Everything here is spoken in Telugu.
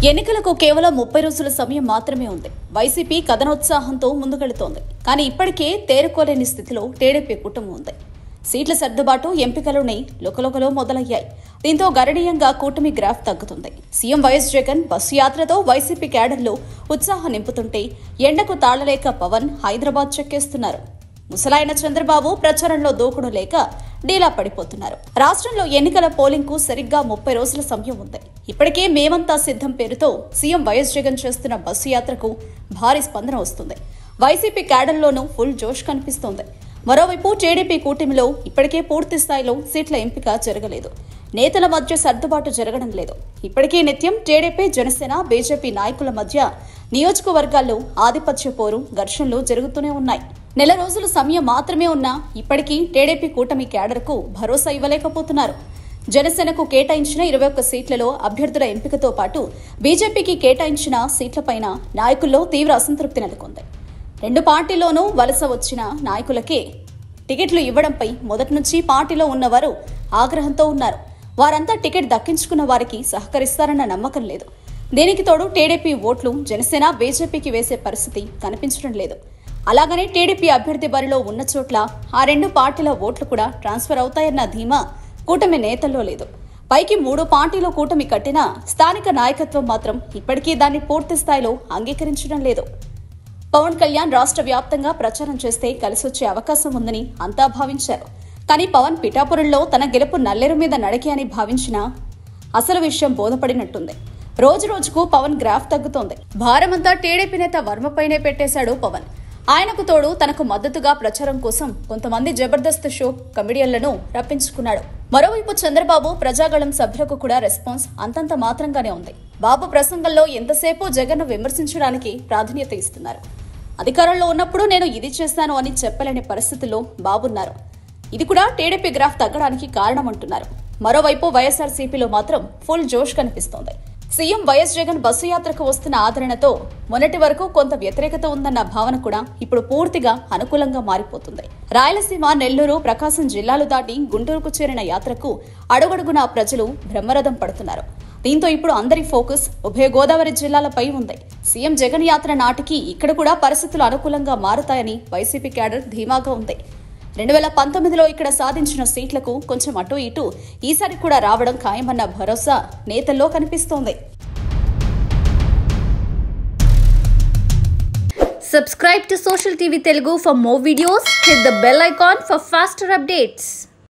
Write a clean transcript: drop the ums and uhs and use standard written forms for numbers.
ఎన్నికలకు కేవలం 30 రోజుల సమయం మాత్రమే ఉంది. వైసీపీ కథనోత్సాహంతో ముందుకెళ్తోంది. కానీ ఇప్పటికే తేరుకోలేని స్థితిలో టీడీపీ కూటమి ఉంది. సీట్ల సర్దుబాటు ఎంపికలోనే లుకలుకలో మొదలయ్యాయి. దీంతో గణనీయంగా కూటమి గ్రాఫ్ తగ్గుతుంది. సీఎం వైఎస్ జగన్ బస్సు యాత్రతో వైసీపీ క్యాడర్లో ఉత్సాహం నింపుతుంటే ఎండకు తాళలేక పవన్ హైదరాబాద్ చెక్కేస్తున్నారు. ముసలాయన చంద్రబాబు ప్రచారంలో దూకుడు లేక డీలా పడిపోతున్నారు. రాష్ట్రంలో ఎన్నికల పోలింగ్ కు సరిగ్గా 30 రోజుల సమయం ఉంది. ఇప్పటికే మేమంతా సిద్ధం పేరుతో సీఎం వైఎస్ జగన్ చేస్తున్న బస్సు యాత్రకు భారీ స్పందన వస్తుంది. వైసీపీ క్యాడర్లోనూ ఫుల్ జోష్ కనిపిస్తోంది. మరోవైపు టీడీపీ కూటమిలో ఇప్పటికే పూర్తి స్థాయిలో సీట్ల ఎంపిక జరగలేదు. నేతల మధ్య సర్దుబాటు జరగడం లేదు. ఇప్పటికే నిత్యం టీడీపీ, జనసేన, బీజేపీ నాయకుల మధ్య నియోజకవర్గాల్లో ఆధిపత్య పోరు, ఘర్షణలు జరుగుతూనే ఉన్నాయి. నెల రోజుల సమయం మాత్రమే ఉన్నా ఇప్పటికీ టీడీపీ కూటమి క్యాడర్కు భరోసా ఇవ్వలేకపోతున్నారు. జనసేనకు కేటాయించిన 21 సీట్లలో అభ్యర్థుల ఎంపికతో పాటు బీజేపీకి కేటాయించిన సీట్లపైన నాయకుల్లో తీవ్ర అసంతృప్తి నెలకొంది. రెండు పార్టీల్లోనూ వలస వచ్చిన నాయకులకే టికెట్లు ఇవ్వడంపై మొదటి నుంచి పార్టీలో ఉన్నవారు ఆగ్రహంతో ఉన్నారు. వారంతా టికెట్ దక్కించుకున్న వారికి సహకరిస్తారన్న నమ్మకం లేదు. దీనికి తోడు టీడీపీ ఓట్లు జనసేన, బీజేపీకి వేసే పరిస్థితి కనిపించడం లేదు. అలాగనే టీడీపీ అభ్యర్థి బరిలో ఉన్న చోట్ల ఆ రెండు పార్టీల ఓట్లు కూడా ట్రాన్స్ఫర్ అవుతాయన్న ధీమా కూటమి నేతల్లో లేదు. పైకి 3 పార్టీలో కూటమి కట్టినా స్థానిక నాయకత్వం మాత్రం ఇప్పటికీ దాన్ని పూర్తి స్థాయిలో అంగీకరించడం లేదు. పవన్ కళ్యాణ్ రాష్ట్ర వ్యాప్తంగా ప్రచారం చేస్తే కలిసొచ్చే అవకాశం ఉందని అంతా భావించారు. కానీ పవన్ పిఠాపురంలో తన గెలుపు నల్లేరు మీద నడకే అని భావించినా అసలు విషయం బోధపడినట్టుంది. రోజు రోజుకు పవన్ గ్రాఫ్ తగ్గుతోంది. భారమంతా టీడీపీ నేత వర్మపైనే పెట్టేశాడు పవన్. ఆయనకు తోడు తనకు మద్దతుగా ప్రచారం కోసం కొంతమంది జబర్దస్త్ షో కమెడియన్లను రప్పించుకున్నాడు. మరోవైపు చంద్రబాబు, ప్రజాగళం సభ్యులకు కూడా రెస్పాన్స్ అంతంత మాత్రంగానే ఉంది. బాబు ప్రసంగంలో ఎంతసేపు జగన్ను విమర్శించడానికి ప్రాధాన్యత ఇస్తున్నారు. అధికారంలో ఉన్నప్పుడు నేను ఇది చేశాను అని చెప్పలేని పరిస్థితుల్లో బాబున్నారు. ఇది కూడా టీడీపీ గ్రాఫ్ తగ్గడానికి కారణమంటున్నారు. మరోవైపు వైఎస్ఆర్సీపీలో మాత్రం ఫుల్ జోష్ కనిపిస్తోంది. సీఎం వైఎస్ జగన్ బస్సు యాత్రకు వస్తున్న ఆదరణతో మొన్నటి వరకు కొంత వ్యతిరేకత ఉందన్న భావన కూడా ఇప్పుడు పూర్తిగా అనుకూలంగా మారిపోతుంది. రాయలసీమ, నెల్లూరు, ప్రకాశం జిల్లాలు దాటి గుంటూరుకు చేరిన యాత్రకు అడుగడుగునా ప్రజలు బ్రహ్మరథం పడుతున్నారు. దీంతో ఇప్పుడు అందరి ఫోకస్ ఉభయ గోదావరి జిల్లాలపై ఉంది. సీఎం జగన్ యాత్ర నాటికి ఇక్కడ కూడా పరిస్థితులు అనుకూలంగా మారుతాయని వైసీపీ క్యాడర్ ధీమాగా ఉంది. 2019లో ఇక్కడ సాధించిన సీట్లకు కొంచెం అటు ఇటు ఈసారి కూడా రావడం ఖాయమన్న భరోసా నేతల్లో కనిపిస్తోంది. Subscribe to Social TV Telugu for more videos. Hit the bell icon for faster updates.